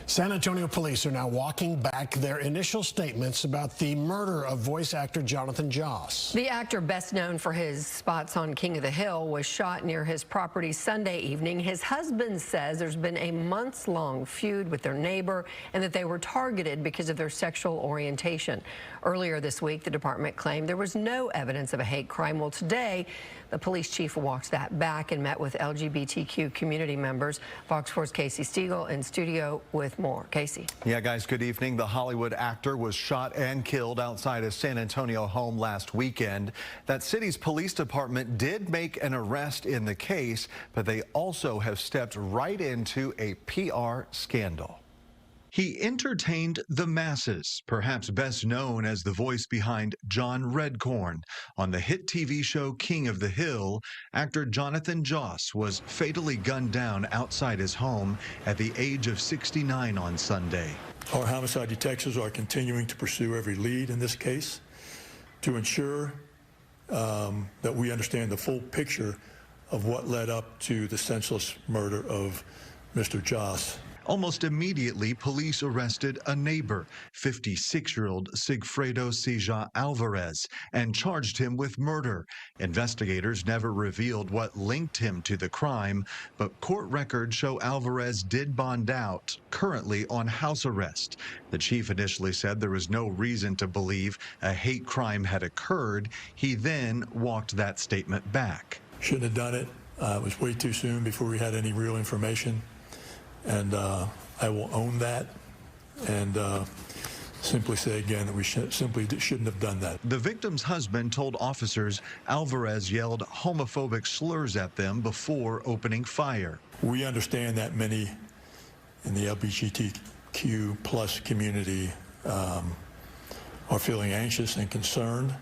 San Antonio police are now walking back their initial statements about the murder of voice actor Jonathan Joss. The actor, best known for his spots on King of the Hill, was shot near his property Sunday evening. His husband says there's been a months-long feud with their neighbor and that they were targeted because of their sexual orientation. Earlier this week, the department claimed there was no evidence of a hate crime. Well, today, the police chief walks that back and met with LGBTQ community members. Fox 4's Casey Stiegel in studio with more. Casey. Yeah, guys, good evening. The Hollywood actor was shot and killed outside his San Antonio home last weekend. That city's police department did make an arrest in the case, but they also have stepped right into a PR scandal. He entertained the masses, perhaps best known as the voice behind John Redcorn. On the hit TV show King of the Hill, actor Jonathan Joss was fatally gunned down outside his home at the age of 69 on Sunday. Our homicide detectives are continuing to pursue every lead in this case to ensure that we understand the full picture of what led up to the senseless murder of Mr. Joss. Almost immediately, police arrested a neighbor, 56-year-old Sigfredo Sija Alvarez, and charged him with murder. Investigators never revealed what linked him to the crime, but court records show Alvarez did bond out, currently on house arrest. The chief initially said there was no reason to believe a hate crime had occurred. He then walked that statement back. Shouldn't have done it. It was way too soon before we had any real information. And I will own that and simply say again that we simply shouldn't have done that. The victim's husband told officers Alvarez yelled homophobic slurs at them before opening fire. We understand that many in the LGBTQ plus community are feeling anxious and concerned.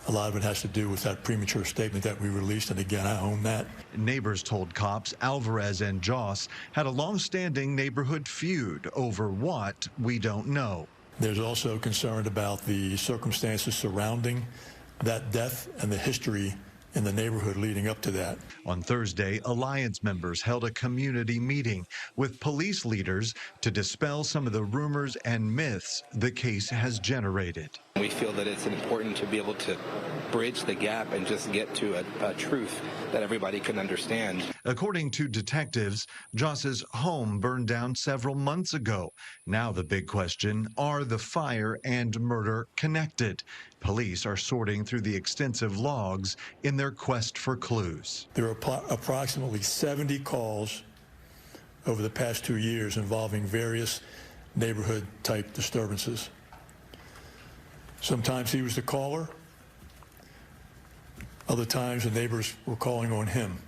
A lot of it has to do with that premature statement that we released, and again, I own that. Neighbors told cops Alvarez and Joss had a long-standing neighborhood feud over what we don't know. There's also concern about the circumstances surrounding that death and the history in the neighborhood leading up to that. On Thursday, Alliance members held a community meeting with police leaders to dispel some of the rumors and myths the case has generated. We feel that it's important to be able to bridge the gap and just get to a truth that everybody can understand. According to detectives, Joss's home burned down several months ago. Now the big question, are the fire and murder connected? Police are sorting through the extensive logs in their quest for clues. There are approximately 70 calls over the past 2 years involving various neighborhood-type disturbances. Sometimes he was the caller. Other times the neighbors were calling on him.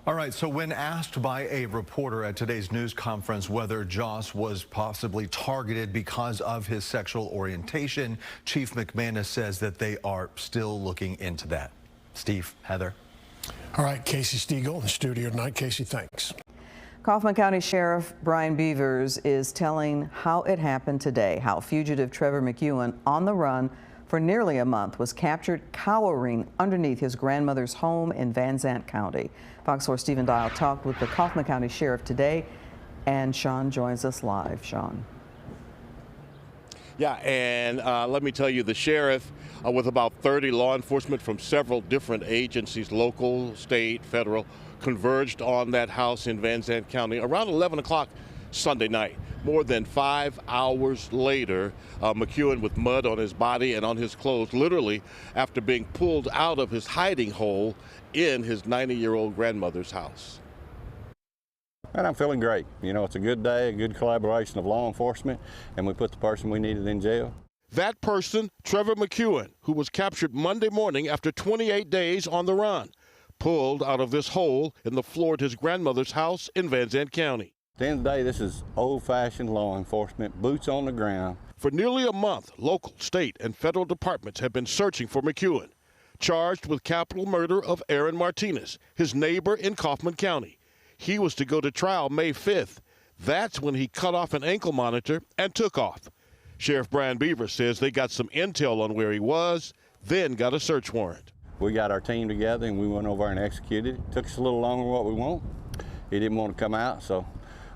All right, so when asked by a reporter at today's news conference whether Joss was possibly targeted because of his sexual orientation, Chief McManus says that they are still looking into that. Steve, Heather. All right, Casey Stiegel in the studio tonight. Casey, thanks. Kaufman County Sheriff Brian Beavers is telling how it happened today, how fugitive Trevor McEuen, on the run for nearly a month, was captured cowering underneath his grandmother's home in Van Zandt County. Fox 4 Stephen Dial talked with the Kaufman County Sheriff today, and Sean joins us live. Sean. Yeah, and let me tell you, the sheriff, with about 30 law enforcement from several different agencies, local, state, federal, converged on that house in Van Zandt County around 11 o'clock Sunday night. More than 5 hours later, McEuen with mud on his body and on his clothes, literally after being pulled out of his hiding hole in his 90-year-old grandmother's house. And I'm feeling great. You know, it's a good day, a good collaboration of law enforcement, and we put the person we needed in jail. That person, Trevor McEuen, who was captured Monday morning after 28 days on the run, pulled out of this hole in the floor at his grandmother's house in Van Zandt County. At the end of the day, this is old-fashioned law enforcement, boots on the ground. For nearly a month, local, state, and federal departments have been searching for McEuen, charged with capital murder of Aaron Martinez, his neighbor in Kaufman County. He was to go to trial May 5th. That's when he cut off an ankle monitor and took off. Sheriff Brian Beavers says they got some intel on where he was, then got a search warrant. We got our team together and we went over and executed it. Took us a little longer than what we want. He didn't want to come out, so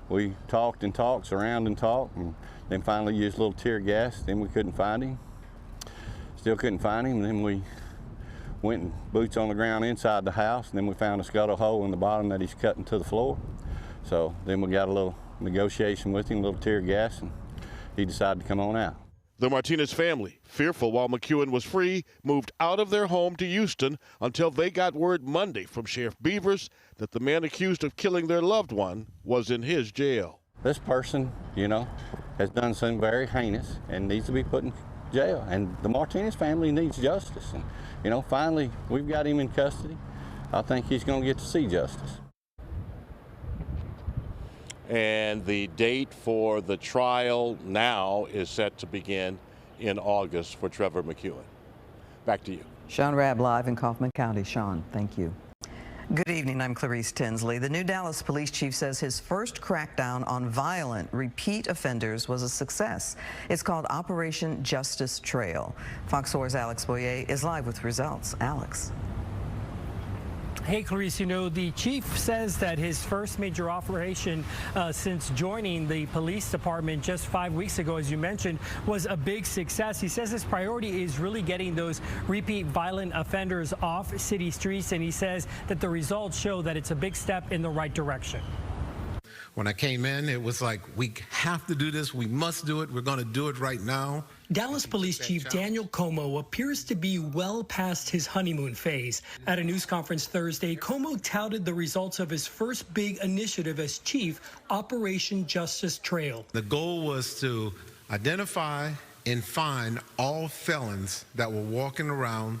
We talked and talked, surrounded and talked, and then finally used a little tear gas. Then we couldn't find him. Still couldn't find him. And then we went and boots on the ground inside the house, and then we found a scuttle hole in the bottom that he's cut into the floor. So then we got a little negotiation with him, a little tear gas, and he decided to come on out. The Martinez family, fearful while McEuen was free, moved out of their home to Houston until they got word Monday from Sheriff Beavers that the man accused of killing their loved one was in his jail. This person, you know, has done something very heinous and needs to be put in jail. And the Martinez family needs justice. And, you know, finally, we've got him in custody. I think he's going to get to see justice. And the date for the trial now is set to begin in August for Trevor McEuen. Back to you. Sean Rabb live in Kaufman County. Sean, thank you. Good evening, I'm Clarice Tinsley. The new Dallas police chief says his first crackdown on violent, repeat offenders was a success. It's called Operation Justice Trail. Fox 4's Alex Boyer is live with results. Alex. Hey, Clarice, you know, the chief says that his first major operation since joining the police department just 5 weeks ago, as you mentioned, was a big success. He says his priority is really getting those repeat violent offenders off city streets, and he says that the results show that it's a big step in the right direction. When I came in, it was like, we have to do this. We must do it. We're going to do it right now. Dallas Police Chief Daniel Como appears to be well past his honeymoon phase. At a news conference Thursday, Como touted the results of his first big initiative as chief, Operation Justice Trail. The goal was to identify and find all felons that were walking around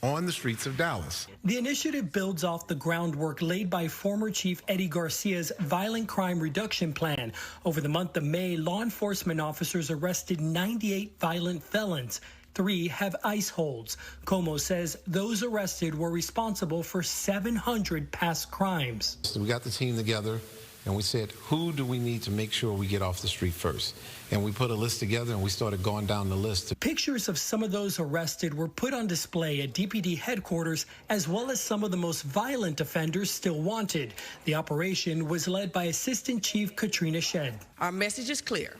on the streets of Dallas. The initiative builds off the groundwork laid by former Chief Eddie Garcia's Violent Crime Reduction Plan. Over the month of May, law enforcement officers arrested 98 violent felons. 3 have ICE holds. Como says those arrested were responsible for 700 past crimes. So we got the team together and we said, who do we need to make sure we get off the street first? And we put a list together and we started going down the list. Pictures of some of those arrested were put on display at DPD headquarters, as well as some of the most violent offenders still wanted. The operation was led by Assistant Chief Katrina Shedd. Our message is clear.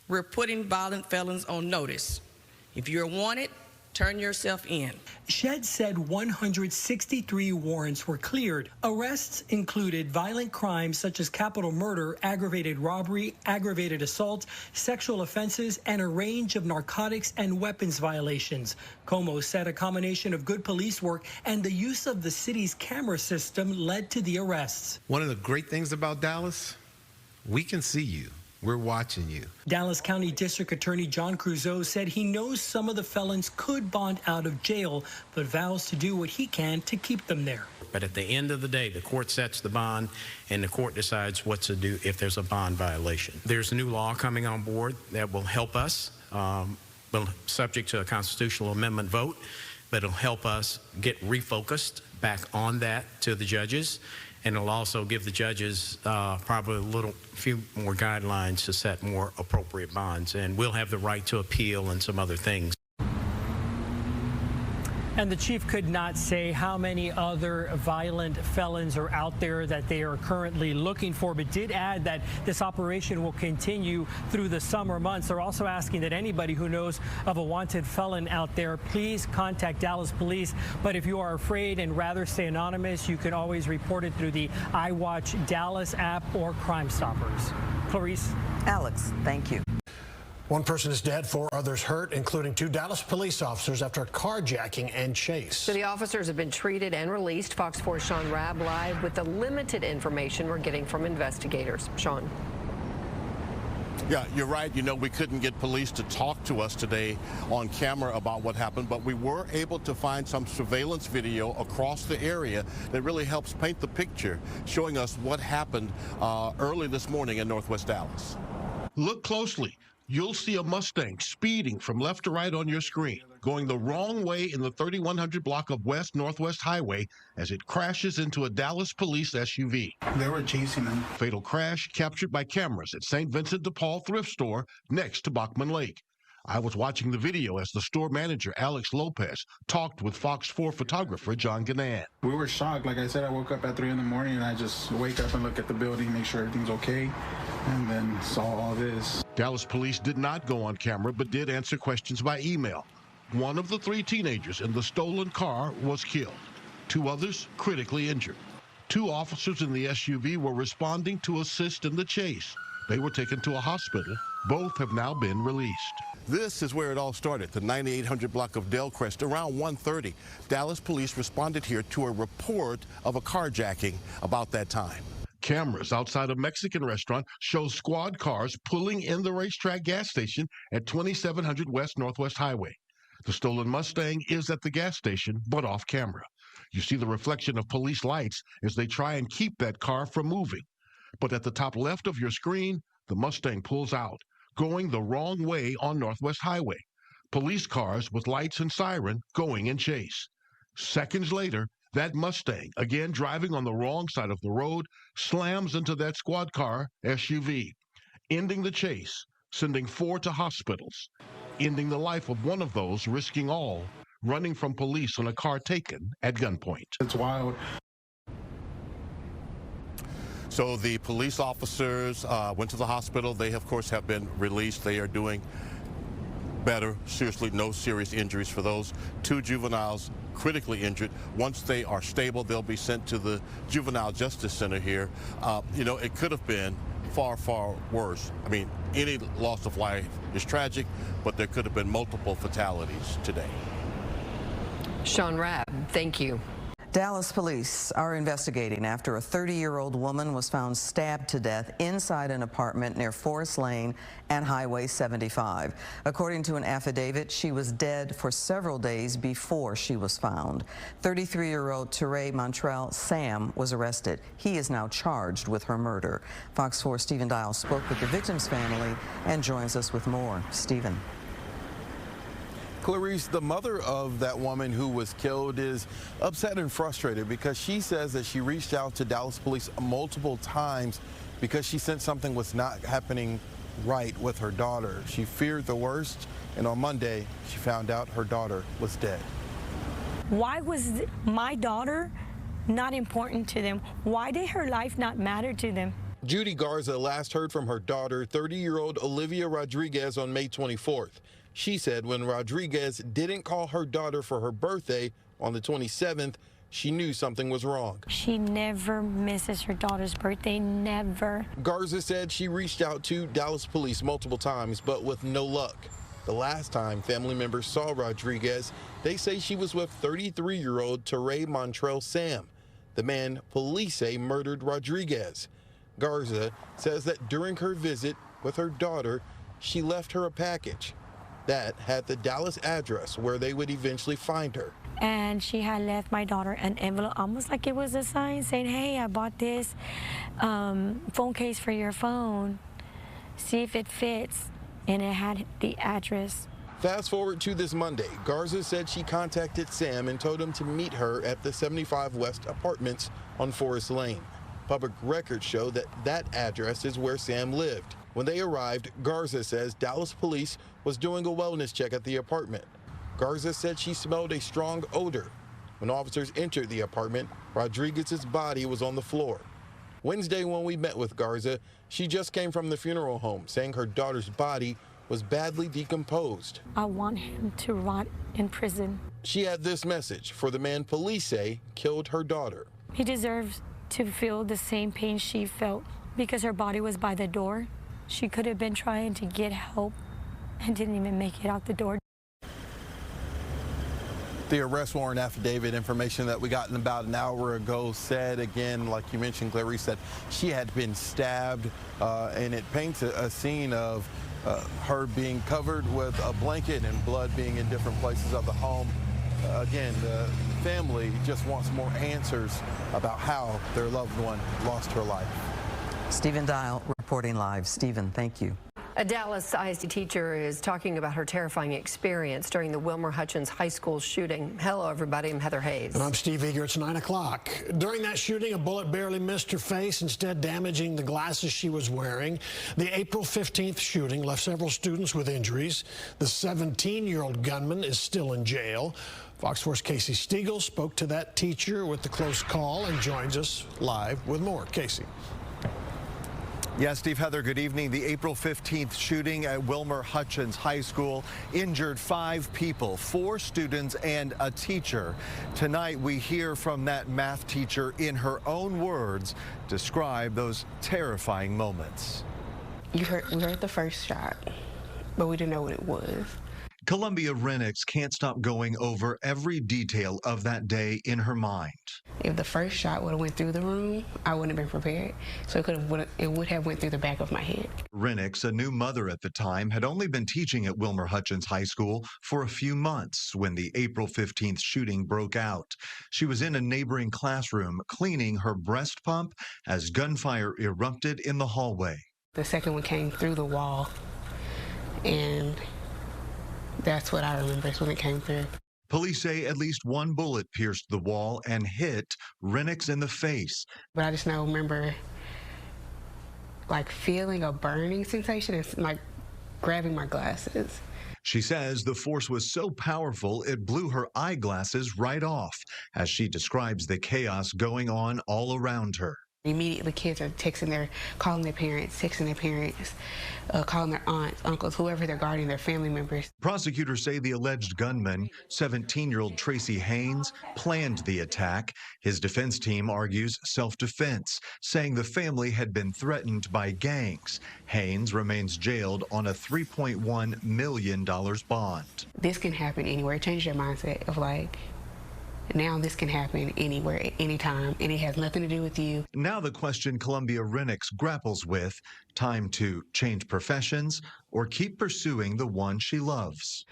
We're putting violent felons on notice. If you're wanted, turn yourself in. Shedd said 163 warrants were cleared. Arrests included violent crimes such as capital murder, aggravated robbery, aggravated assault, sexual offenses, and a range of narcotics and weapons violations. Como said a combination of good police work and the use of the city's camera system led to the arrests. One of the great things about Dallas, we can see you. We're watching you. Dallas County District Attorney John Creuzot said he knows some of the felons could bond out of jail, but vows to do what he can to keep them there. But at the end of the day, the court sets the bond, and the court decides what to do if there's a bond violation. There's a new law coming on board that will help us, subject to a constitutional amendment vote, but it'll help us get refocused back on that to the judges. And it'll also give the judges probably few more guidelines to set more appropriate bonds. And we'll have the right to appeal and some other things. And the chief could not say how many other violent felons are out there that they are currently looking for, but did add that this operation will continue through the summer months. They're also asking that anybody who knows of a wanted felon out there, please contact Dallas Police. But if you are afraid and rather stay anonymous, you can always report it through the iWatch Dallas app or Crime Stoppers. Clarice. Alex, thank you. One person is dead, 4 others hurt, including 2 Dallas police officers after a carjacking and chase. So the officers have been treated and released. Fox 4's Sean Rabb live with the limited information we're getting from investigators. Sean. Yeah, you're right. You know, we couldn't get police to talk to us today on camera about what happened, but we were able to find some surveillance video across the area that really helps paint the picture, showing us what happened early this morning in Northwest Dallas. Look closely. You'll see a Mustang speeding from left to right on your screen, going the wrong way in the 3100 block of West Northwest Highway as it crashes into a Dallas police SUV. They were chasing him. Fatal crash captured by cameras at St. Vincent de Paul thrift store next to Bachman Lake. I was watching the video as the store manager, Alex Lopez, talked with Fox 4 photographer John Gannan. We were shocked. Like I said, I woke up at 3 in the morning and I just wake up and look at the building, make sure everything's okay, and then saw all this. Dallas police did not go on camera, but did answer questions by email. One of the 3 teenagers in the stolen car was killed. 2 others critically injured. 2 officers in the SUV were responding to assist in the chase. They were taken to a hospital. Both have now been released. This is where it all started, the 9800 block of Delcrest. Around 1:30, Dallas police responded here to a report of a carjacking about that time. Cameras outside a Mexican restaurant show squad cars pulling in the racetrack gas station at 2700 West Northwest Highway. The stolen Mustang is at the gas station, but off camera. You see the reflection of police lights as they try and keep that car from moving. But at the top left of your screen, the Mustang pulls out, going the wrong way on Northwest Highway. Police cars with lights and siren going in chase. Seconds later, that Mustang, again driving on the wrong side of the road, slams into that squad car SUV, ending the chase, sending 4 to hospitals, ending the life of one of those, risking all, running from police on a car taken at gunpoint. It's wild. So the police officers went to the hospital. They, of course, have been released. They are doing better. Seriously, no serious injuries for those. 2 juveniles critically injured. Once they are stable, they'll be sent to the Juvenile Justice Center here. You know, it could have been far, far worse. I mean, any loss of life is tragic, but there could have been multiple fatalities today. Sean Rabb, thank you. Dallas police are investigating after a 30-year-old woman was found stabbed to death inside an apartment near Forest Lane and Highway 75. According to an affidavit, she was dead for several days before she was found. 33-year-old Trevor McEuen Sam was arrested. He is now charged with her murder. Fox 4 Stephen Dial spoke with the victim's family and joins us with more. Stephen. Clarice, the mother of that woman who was killed is upset and frustrated because she says that she reached out to Dallas police multiple times because she sensed something was not happening right with her daughter. She feared the worst, and on Monday, she found out her daughter was dead. Why was my daughter not important to them? Why did her life not matter to them? Judy Garza last heard from her daughter, 30-year-old Olivia Rodriguez, on May 24th. She said when Rodriguez didn't call her daughter for her birthday on the 27th, she knew something was wrong. She never misses her daughter's birthday, never. Garza said she reached out to Dallas police multiple times, but with no luck. The last time family members saw Rodriguez, they say she was with 33-year-old Trevor McEuen Sam, the man police say murdered Rodriguez. Garza says that during her visit with her daughter, she left her a package that had the Dallas address where they would eventually find her. And she had left my daughter an envelope, almost like it was a sign saying, hey, I bought this phone case for your phone. See if it fits. And it had the address. Fast forward to this Monday, Garza said she contacted Sam and told him to meet her at the 75 West Apartments on Forest Lane. Public records show that that address is where Sam lived. When they arrived, Garza says Dallas police was doing a wellness check at the apartment. Garza said she smelled a strong odor. When officers entered the apartment, Rodriguez's body was on the floor. Wednesday, when we met with Garza, she just came from the funeral home, saying her daughter's body was badly decomposed. I want him to rot in prison. She had this message for the man police say killed her daughter. He deserves to feel the same pain she felt because her body was by the door. She could have been trying to get help and didn't even make it out the door. The arrest warrant affidavit information that we got in about an hour ago said, again, like you mentioned, Clarice, that she had been stabbed, and it paints a scene of her being covered with a blanket and blood being in different places of the home. Again, the family just wants more answers about how their loved one lost her life. Stephen Dial reporting live. Stephen, thank you. A Dallas ISD teacher is talking about her terrifying experience during the Wilmer Hutchins High School shooting. Hello, everybody. I'm Heather Hayes. And I'm Steve Eager. It's 9 o'clock. During that shooting, a bullet barely missed her face, instead damaging the glasses she was wearing. The April 15th shooting left several students with injuries. The 17-year-old gunman is still in jail. Fox 4's Casey Stiegel spoke to that teacher with the close call and joins us live with more. Casey. Yeah, Steve, Heather, good evening. The April 15th shooting at Wilmer Hutchins High School injured 5 people, 4 students and a teacher. Tonight, we hear from that math teacher in her own words, describe those terrifying moments. We heard the first shot, but we didn't know what it was. Columbia Renix can't stop going over every detail of that day in her mind. If the first shot would have went through the room, I wouldn't have been prepared. So it would have went through the back of my head. Renix, a new mother at the time, had only been teaching at Wilmer Hutchins High School for a few months when the April 15th shooting broke out. She was in a neighboring classroom cleaning her breast pump as gunfire erupted in the hallway. The second one came through the wall, and that's what I remember is when it came through. Police say at least one bullet pierced the wall and hit Renix in the face. But I just now remember like feeling a burning sensation and like grabbing my glasses. She says the force was so powerful it blew her eyeglasses right off as she describes the chaos going on all around her. Immediately, kids are calling their parents, texting their parents, calling their aunts, uncles, whoever they're guarding, their family members. Prosecutors say the alleged gunman, 17-year-old Tracy Haynes, planned the attack. His defense team argues self-defense, saying the family had been threatened by gangs. Haynes remains jailed on a $3.1 million bond. This can happen anywhere. It changes your mindset of like, now this can happen anywhere, anytime, and it has nothing to do with you. Now the question Columbia Renix grapples with, time to change professions or keep pursuing the one she loves.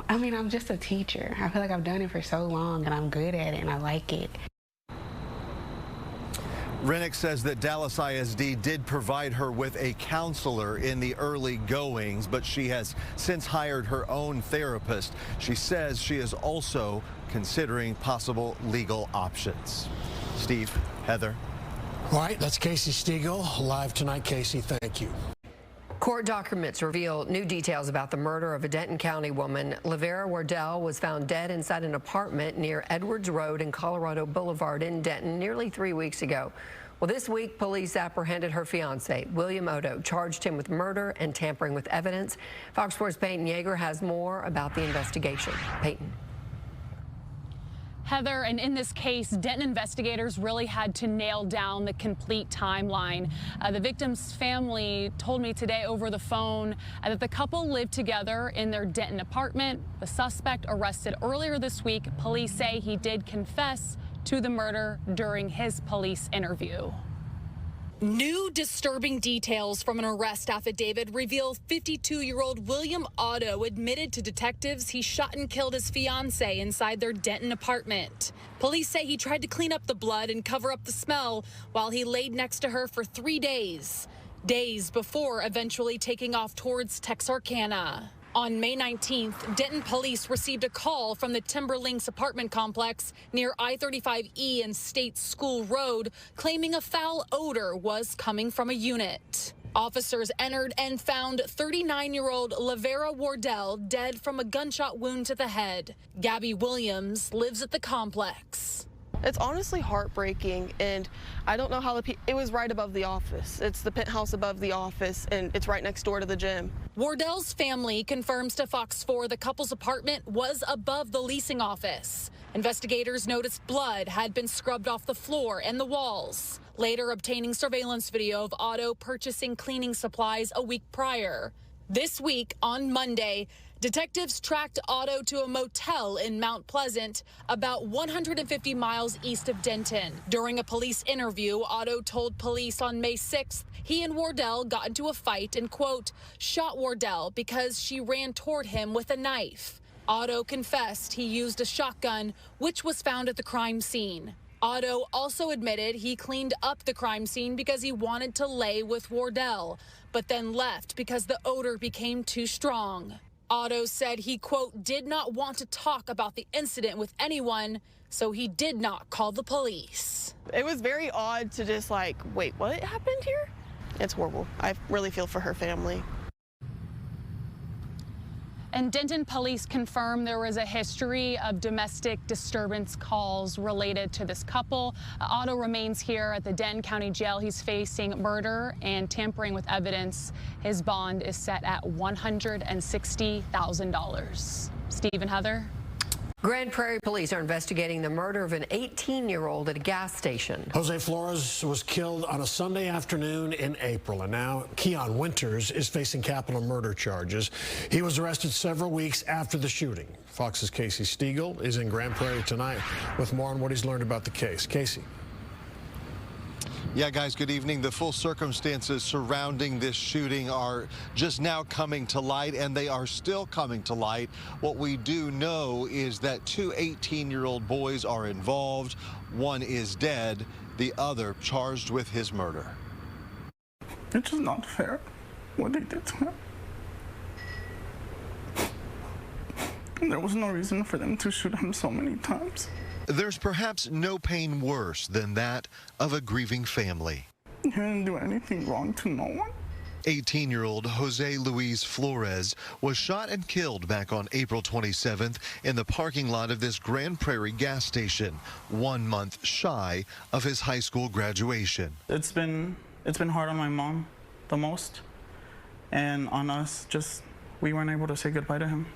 I mean, I'm just a teacher. I feel like I've done it for so long and I'm good at it and I like it. Renix says that Dallas ISD did provide her with a counselor in the early goings, but she has since hired her own therapist. She says she is also considering possible legal options. Steve, Heather. All right, that's Casey Stiegel. Live tonight, Casey. Thank you. Court documents reveal new details about the murder of a Denton County woman. Lavera Wardell was found dead inside an apartment near Edwards Road and Colorado Boulevard in Denton nearly 3 weeks ago. Well, this week, police apprehended her fiancé, William Otto, charged him with murder and tampering with evidence. Fox 4's Peyton Yeager has more about the investigation. Peyton. Heather, and in this case, Denton investigators really had to nail down the complete timeline. The victim's family told me today over the phone that the couple lived together in their Denton apartment. The suspect arrested earlier this week. Police say he did confess to the murder during his police interview. New disturbing details from an arrest affidavit reveal 52-year-old William Otto admitted to detectives he shot and killed his fiancée inside their Denton apartment. Police say he tried to clean up the blood and cover up the smell while he laid next to her for 3 days before eventually taking off towards Texarkana. On May 19th, Denton police received a call from the Timberlinks apartment complex near I-35E and State School Road, claiming a foul odor was coming from a unit. Officers entered and found 39-year-old Lavera Wardell dead from a gunshot wound to the head. Gabby Williams lives at the complex. It's honestly heartbreaking, and I don't know how it was right above the office. It's the penthouse above the office, and it's right next door to the gym. Wardell's family confirms to Fox 4 the couple's apartment was above the leasing office. Investigators noticed blood had been scrubbed off the floor and the walls, later obtaining surveillance video of Otto purchasing cleaning supplies a week prior. This week, on Monday, detectives tracked Otto to a motel in Mount Pleasant, about 150 miles east of Denton. During a police interview, Otto told police on May 6th he and Wardell got into a fight and, quote, shot Wardell because she ran toward him with a knife. Otto confessed he used a shotgun, which was found at the crime scene. Otto also admitted he cleaned up the crime scene because he wanted to lay with Wardell, but then left because the odor became too strong. Otto said he, quote, did not want to talk about the incident with anyone, so he did not call the police. It was very odd to just like, wait, what happened here? It's horrible. I really feel for her family. And Denton police confirmed there was a history of domestic disturbance calls related to this couple. Otto remains here at the Denton County Jail. He's facing murder and tampering with evidence. His bond is set at $160,000. Steve and Heather. Grand Prairie police are investigating the murder of an 18-year-old at a gas station. Jose Flores was killed on a Sunday afternoon in April, and now Keon Winters is facing capital murder charges. He was arrested several weeks after the shooting. Fox's Casey Stiegel is in Grand Prairie tonight with more on what he's learned about the case. Casey. Yeah, guys, good evening. The full circumstances surrounding this shooting are just now coming to light, and they are still coming to light. What we do know is that two 18-year-old boys are involved. One is dead, the other charged with his murder. It's just not fair what they did to him. There was no reason for them to shoot him so many times. There's perhaps no pain worse than that of a grieving family. He didn't do anything wrong to no one. 18-year-old Jose Luis Flores was shot and killed back on April 27th in the parking lot of this Grand Prairie gas station, 1 month shy of his high school graduation. It's been hard on my mom the most, and on us, just we weren't able to say goodbye to him.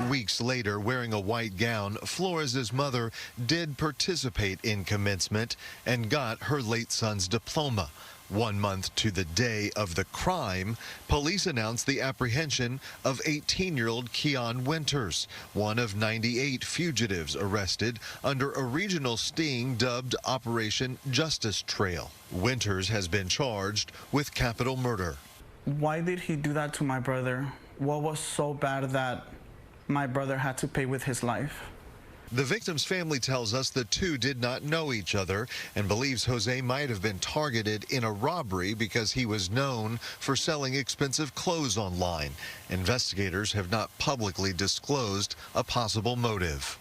Weeks later, wearing a white gown, Flores' mother did participate in commencement and got her late son's diploma. 1 month to the day of the crime, police announced the apprehension of 18-year-old Keon Winters, one of 98 fugitives arrested under a regional sting dubbed Operation Justice Trail. Winters has been charged with capital murder. Why did he do that to my brother? What was so bad that my brother had to pay with his life? The victim's family tells us the two did not know each other and believes Jose might have been targeted in a robbery because he was known for selling expensive clothes online. Investigators have not publicly disclosed a possible motive.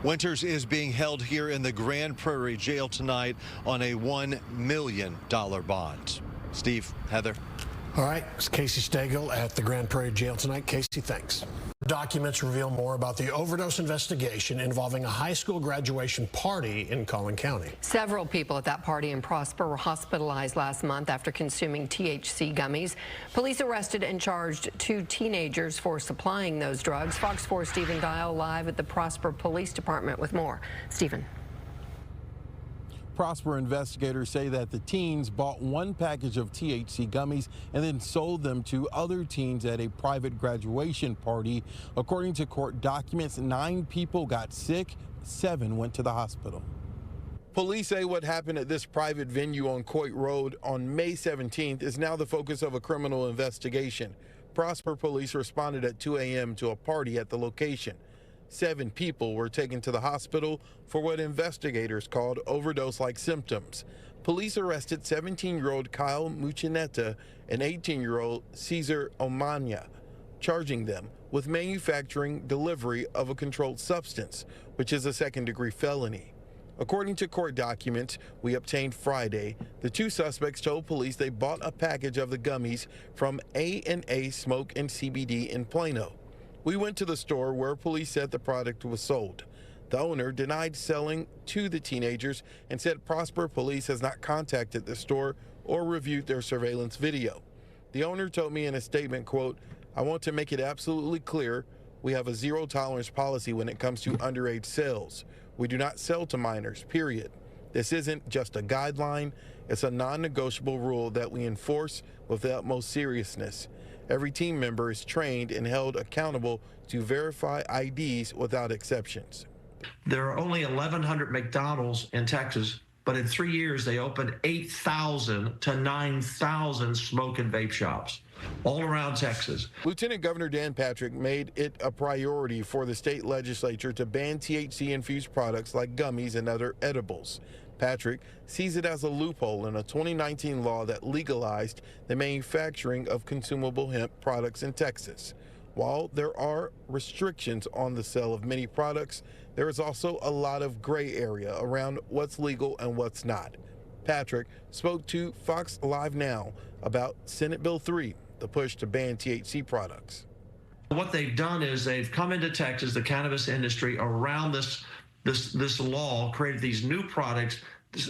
Winters is being held here in the Grand Prairie jail tonight on a $1 million bond. Steve, Heather. All right, it's Casey Stagel at the Grand Prairie Jail tonight. Casey, thanks. Documents reveal more about the overdose investigation involving a high school graduation party in Collin County. Several people at that party in Prosper were hospitalized last month after consuming THC gummies. Police arrested and charged 2 teenagers for supplying those drugs. Fox 4 Stephen Dial live at the Prosper Police Department with more. Stephen. Prosper investigators say that the teens bought 1 package of THC gummies and then sold them to other teens at a private graduation party. According to court documents, 9 people got sick, 7 went to the hospital. Police say what happened at this private venue on Coit Road on May 17th is now the focus of a criminal investigation. Prosper police responded at 2 a.m. to a party at the location. 7 people were taken to the hospital for what investigators called overdose-like symptoms. Police arrested 17-year-old Kyle Muchinetta and 18-year-old Cesar Omania, charging them with manufacturing delivery of a controlled substance, which is a second-degree felony. According to court documents we obtained Friday, the 2 suspects told police they bought a package of the gummies from A&A Smoke and CBD in Plano. We went to the store where police said the product was sold. The owner denied selling to the teenagers and said Prosper Police has not contacted the store or reviewed their surveillance video. The owner told me in a statement, quote, "I want to make it absolutely clear we have a zero-tolerance policy when it comes to underage sales. We do not sell to minors, period. This isn't just a guideline, it's a non-negotiable rule that we enforce with the utmost seriousness. Every team member is trained and held accountable to verify IDs without exceptions." There are only 1,100 McDonald's in Texas, but in 3 years they opened 8,000 to 9,000 smoke and vape shops. all around Texas. Lieutenant Governor Dan Patrick made it a priority for the state legislature to ban THC-infused products like gummies and other edibles. Patrick sees it as a loophole in a 2019 law that legalized the manufacturing of consumable hemp products in Texas. While there are restrictions on the sale of many products, there is also a lot of gray area around what's legal and what's not. Patrick spoke to Fox Live Now about Senate Bill 3, the push to ban THC products. What they've done is they've come into Texas, the cannabis industry, around this law, created these new products,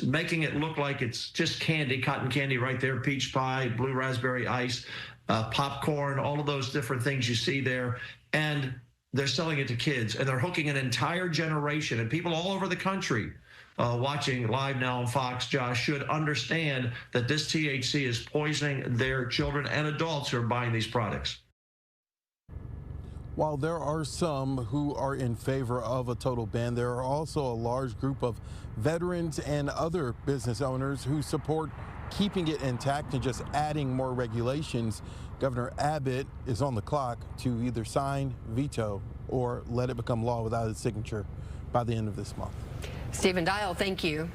making it look like it's just candy, cotton candy right there, peach pie, blue raspberry ice, popcorn, all of those different things you see there. And they're selling it to kids, and they're hooking an entire generation, and people all over the country watching live now on Fox, Josh, should understand that this THC is poisoning their children and adults who are buying these products. While there are some who are in favor of a total ban, there are also a large group of veterans and other business owners who support keeping it intact and just adding more regulations. Governor Abbott is on the clock to either sign, veto, or let it become law without his signature by the end of this month. Stephen Dial, thank you.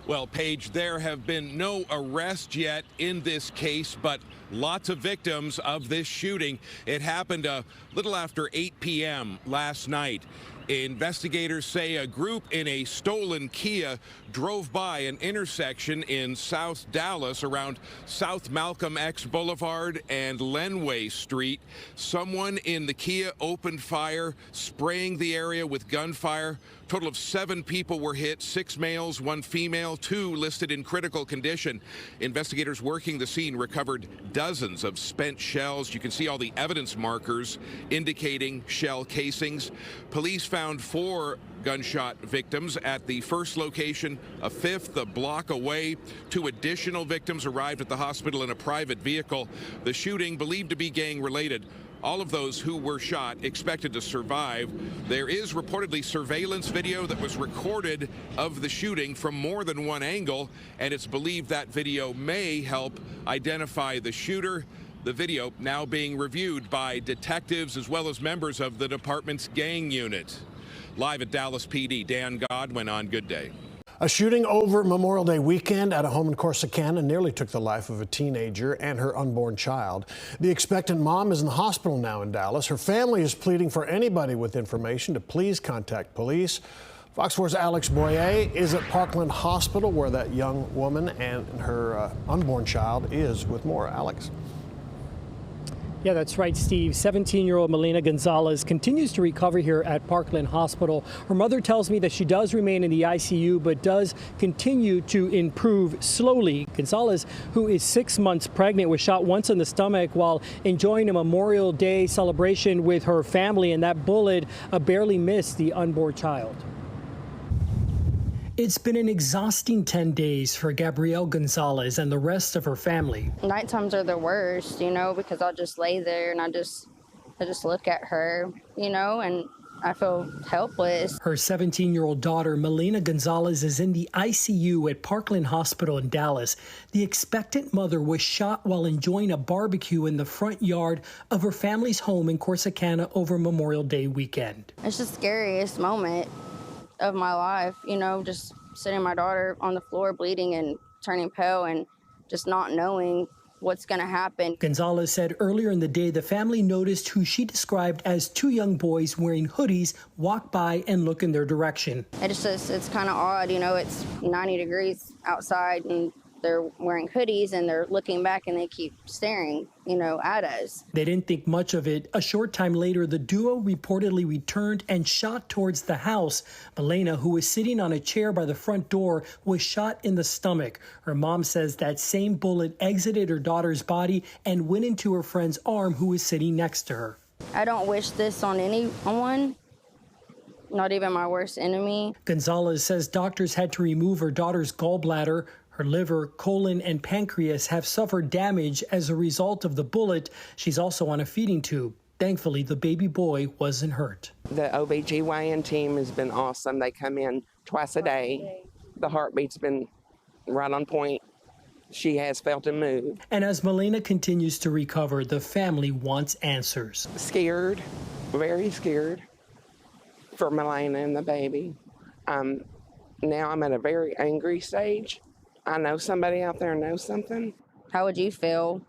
Well, Paige, there have been no arrests yet in this case, but lots of victims of this shooting. It happened a little after 8 p.m. last night. Investigators say a group in a stolen Kia drove by an intersection in South Dallas around South Malcolm X Boulevard and Lenway Street. Someone in the Kia opened fire, spraying the area with gunfire. Total of 7 people were hit, 6 males, 1 female, 2 listed in critical condition. Investigators working the scene recovered dozens of spent shells. You can see all the evidence markers indicating shell casings. Police found 4 gunshot victims at the first location, a 5th a block away. 2 additional victims arrived at the hospital in a private vehicle. The shooting believed to be gang-related. All of those who were shot expected to survive. There is reportedly surveillance video that was recorded of the shooting from more than one angle, and it's believed that video may help identify the shooter. The video now being reviewed by detectives as well as members of the department's gang unit. Live at Dallas PD, Dan Godwin on Good Day. A shooting over Memorial Day weekend at a home in Corsicana nearly took the life of a teenager and her unborn child. The expectant mom is in the hospital now in Dallas. Her family is pleading for anybody with information to please contact police. Fox 4's Alex Boyer is at Parkland Hospital where that young woman and her unborn child is with more. Alex. Yeah, that's right, Steve. 17-year-old Melina Gonzalez continues to recover here at Parkland Hospital. Her mother tells me that she does remain in the ICU, but does continue to improve slowly. Gonzalez, who is 6 months pregnant, was shot once in the stomach while enjoying a Memorial Day celebration with her family, and that bullet barely missed the unborn child. It's been an exhausting 10 days for Gabrielle Gonzalez and the rest of her family. Night times are the worst, you know, because I'll just lay there and I just look at her, you know, and I feel helpless. Her 17-year-old daughter, Melina Gonzalez, is in the ICU at Parkland Hospital in Dallas. The expectant mother was shot while enjoying a barbecue in the front yard of her family's home in Corsicana over Memorial Day weekend. It's the scariest moment of my life, you know, just sitting my daughter on the floor bleeding and turning pale and just not knowing what's going to happen. Gonzalez said earlier in the day the family noticed who she described as 2 young boys wearing hoodies walk by and look in their direction. It's kind of odd, you know, it's 90 degrees outside and they're wearing hoodies and they're looking back and they keep staring, you know, at us. They didn't think much of it. A short time later, the duo reportedly returned and shot towards the house. Melina, who was sitting on a chair by the front door, was shot in the stomach. Her mom says that same bullet exited her daughter's body and went into her friend's arm, who was sitting next to her. I don't wish this on anyone, not even my worst enemy. Gonzalez says doctors had to remove her daughter's gallbladder. Her liver, colon, and pancreas have suffered damage as a result of the bullet. She's also on a feeding tube. Thankfully, the baby boy wasn't hurt. The OBGYN team has been awesome. They come in twice a day. The heartbeat's been right on point. she has felt a move. And as Melina continues to recover, the family wants answers. Scared, very scared for Melina and the baby. Now I'm at a very angry stage. I know somebody out there knows something. How would you feel?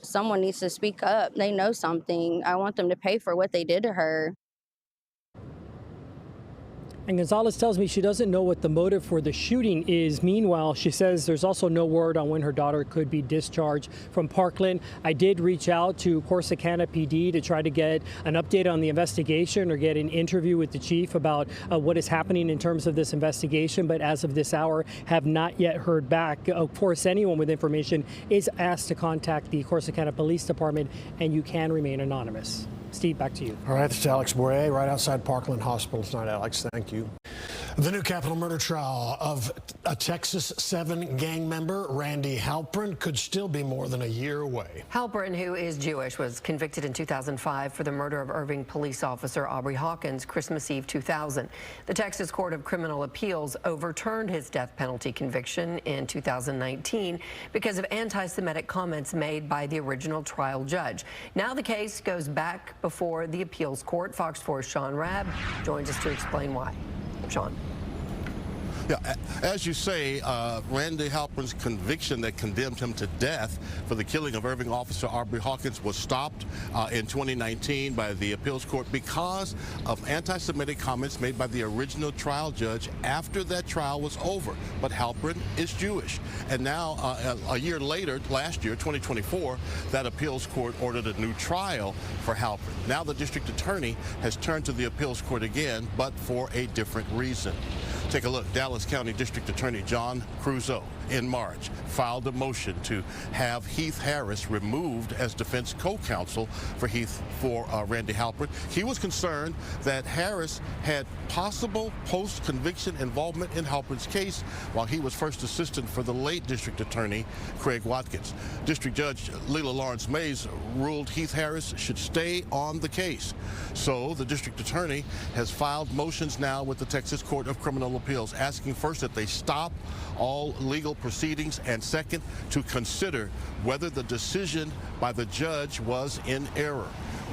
Someone needs to speak up. They know something. I want them to pay for what they did to her. And Gonzalez tells me she doesn't know what the motive for the shooting is. Meanwhile, she says there's also no word on when her daughter could be discharged from Parkland. I did reach out to Corsicana PD to try to get an update on the investigation or get an interview with the chief about what is happening in terms of this investigation. But as of this hour, have not yet heard back. Of course, anyone with information is asked to contact the Corsicana Police Department, and you can remain anonymous. Steve, back to you. All right, this is Alex Boyer right outside Parkland Hospital tonight. Alex, thank you. The new capital murder trial of a Texas 7 gang member, Randy Halpern, could still be more than a year away. Halpern, who is Jewish, was convicted in 2005 for the murder of Irving police officer Aubrey Hawkins Christmas Eve 2000. The Texas Court of Criminal Appeals overturned his death penalty conviction in 2019 because of anti-Semitic comments made by the original trial judge. Now the case goes back before the appeals court. Fox 4's Sean Rabb joins us to explain why. Sean. Yeah, as you say, Randy Halpern's conviction that condemned him to death for the killing of Irving officer Aubrey Hawkins was stopped in 2019 by the appeals court because of anti-Semitic comments made by the original trial judge after that trial was over. But Halpern is Jewish. And now, a year later, last year, 2024, that appeals court ordered a new trial for Halpern. Now the district attorney has turned to the appeals court again, but for a different reason. Take a look. Dallas County District Attorney John Crusoe in March filed a motion to have Heath Harris removed as defense co-counsel for Randy Halpern. He was concerned that Harris had possible post-conviction involvement in Halpern's case while he was first assistant for the late district attorney Craig Watkins. District Judge Leila Lawrence Mays ruled Heath Harris should stay on the case. So the district attorney has filed motions now with the Texas Court of Criminal Appeals asking first that they stop all legal proceedings and second to consider whether the decision by the judge was in error.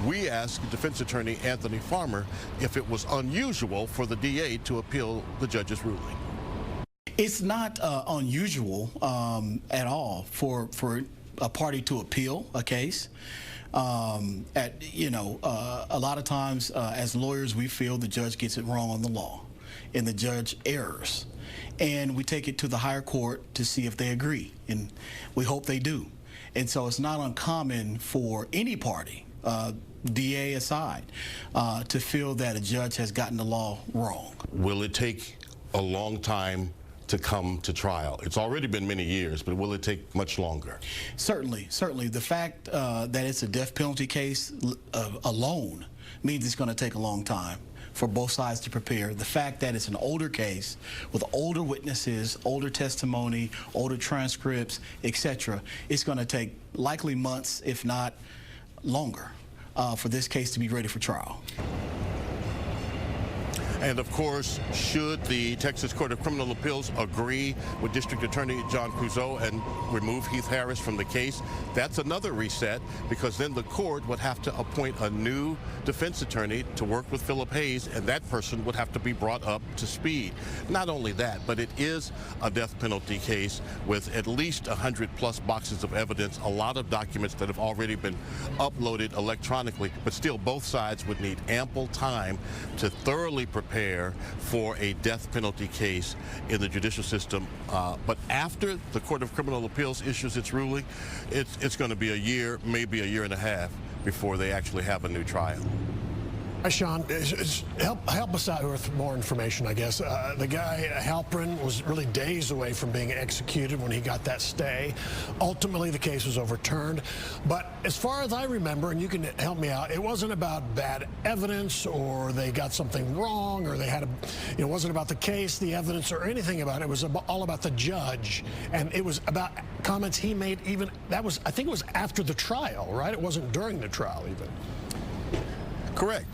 We asked defense attorney Anthony Farmer if it was unusual for the DA to appeal the judge's ruling. It's not unusual at all for a party to appeal a case. A lot of times as lawyers we feel the judge gets it wrong on the law and the judge errs. And we take it to the higher court to see if they agree, and we hope they do. And so it's not uncommon for any party, DA aside, to feel that a judge has gotten the law wrong. Will it take a long time to come to trial? It's already been many years, but will it take much longer? Certainly. The fact that it's a death penalty case alone means it's going to take a long time for both sides to prepare. The fact that it's an older case with older witnesses, older testimony, older transcripts, etc., it's going to take likely months, if not longer, for this case to be ready for trial. And of course, should the Texas Court of Criminal Appeals agree with District Attorney John Crusoe and remove Heath Harris from the case, that's another reset, because then the court would have to appoint a new defense attorney to work with Philip Hayes, and that person would have to be brought up to speed. Not only that, but it is a death penalty case with at least 100+ boxes of evidence, a lot of documents that have already been uploaded electronically, but still both sides would need ample time to thoroughly prepare for a death penalty case in the judicial system. But after the Court of Criminal Appeals issues its ruling, it's going to be a year, maybe a year and a half before they actually have a new trial. Hi, Sean. Help us out with more information, I guess. The guy, Halpern, was really days away from being executed when he got that stay. Ultimately, the case was overturned. But as far as I remember, and you can help me out, it wasn't about bad evidence or they got something wrong or they had it wasn't about the case, the evidence, or anything about it. It was all about the judge. And it was about comments he made even, I think it was after the trial, right? It wasn't during the trial even. Correct.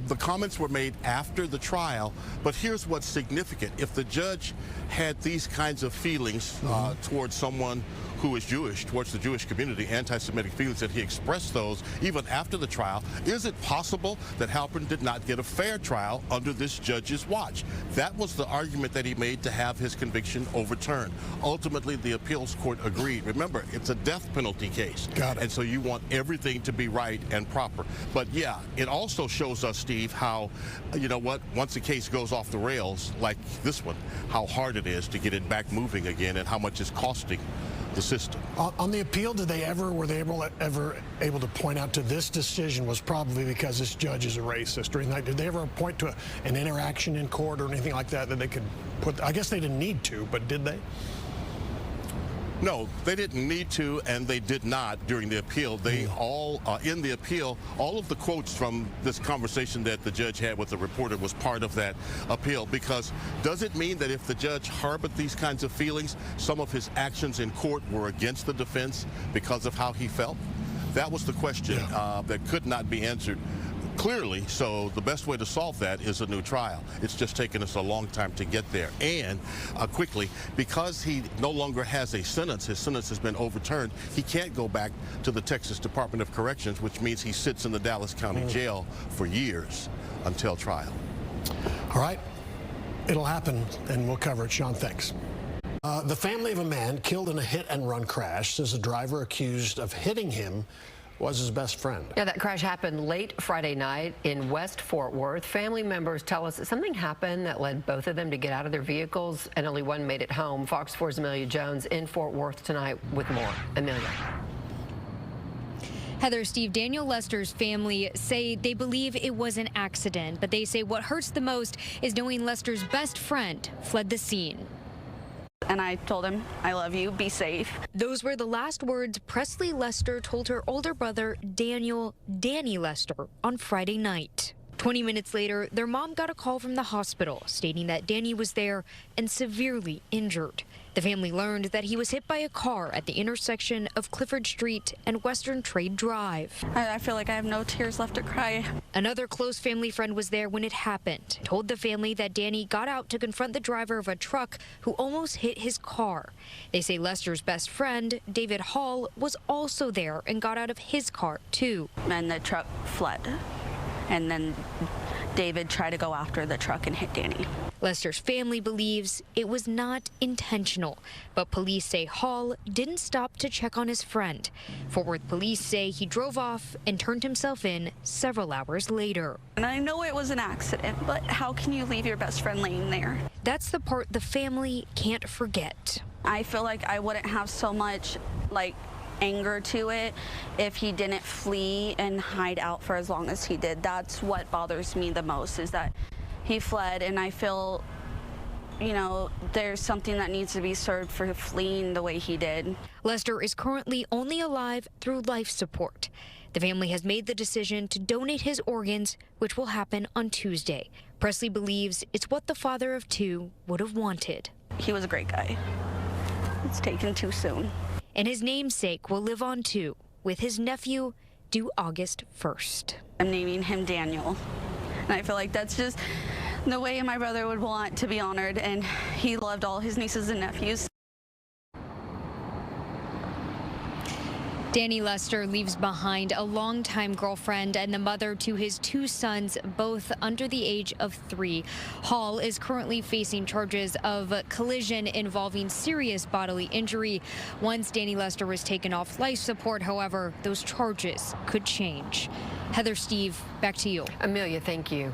The comments were made after the trial, but here's what's significant. If the judge had these kinds of feelings towards someone who is Jewish, towards the Jewish community, anti-Semitic feelings, that he expressed those even after the trial, is it possible that Halpern did not get a fair trial under this judge's watch? That was the argument that he made to have his conviction overturned. Ultimately, the appeals court agreed. Remember, it's a death penalty case. Got it. And so you want everything to be right and proper. But yeah, it also shows us, Steve, how, you know what, once a case goes off the rails, like this one, how hard it is to get it back moving again and how much it's costing the system. On the appeal, were they ever able to point out to this decision was probably because this judge is a racist or anything like that? Did they ever point to an interaction in court or anything like that that they could put? I guess they didn't need to, but did they? No, they didn't need to, and they did not during the appeal. They all, in the appeal, all of the quotes from this conversation that the judge had with the reporter was part of that appeal. Because does it mean that if the judge harbored these kinds of feelings, some of his actions in court were against the defense because of how he felt? That was the question that could not be answered clearly. So the best way to solve that is a new trial. It's just taken us a long time to get there. And quickly, because he no longer has a sentence, his sentence has been overturned, he can't go back to the Texas Department of Corrections, which means he sits in the Dallas County Jail for years until trial. All right. It'll happen, and we'll cover it. Sean, thanks. The family of a man killed in a hit-and-run crash says the driver accused of hitting him was his best friend. Yeah, that crash happened late Friday night in West Fort Worth. Family members tell us that something happened that led both of them to get out of their vehicles, and only one made it home. Fox 4's Amelia Jones in Fort Worth tonight with more. Amelia. Heather, Steve, Daniel Lester's family say they believe it was an accident, but they say what hurts the most is knowing Lester's best friend fled the scene. And I told him, I love you, be safe. Those were the last words Presley Lester told her older brother, Danny Lester, on Friday night. 20 minutes later, their mom got a call from the hospital stating that Danny was there and severely injured. The family learned that he was hit by a car at the intersection of Clifford Street and Western Trade Drive. I feel like I have no tears left to cry. Another close family friend was there when it happened, told the family that Danny got out to confront the driver of a truck who almost hit his car. They say Lester's best friend, David Hall, was also there and got out of his car, too. And the truck fled. And then David tried to go after the truck and hit Danny. Lester's family believes it was not intentional, but police say Hall didn't stop to check on his friend. Fort Worth police say he drove off and turned himself in several hours later. And I know it was an accident, but how can you leave your best friend laying there? That's the part the family can't forget. I feel like I wouldn't have so much, anger to it if he didn't flee and hide out for as long as he did. That's what bothers me the most, is that he fled, and I feel, there's something that needs to be served for fleeing the way he did. Lester is currently only alive through life support. The family has made the decision to donate his organs, which will happen on Tuesday. Presley believes it's what the father of two would have wanted. He was a great guy. It's taken too soon. And his namesake will live on too, with his nephew due August 1st. I'm naming him Daniel. And I feel like that's just the way my brother would want to be honored, and he loved all his nieces and nephews. Danny Lester leaves behind a longtime girlfriend and the mother to his two sons, both under the age of 3. Hall is currently facing charges of collision involving serious bodily injury. Once Danny Lester was taken off life support, however, those charges could change. Heather, Steve, back to you. Amelia, thank you.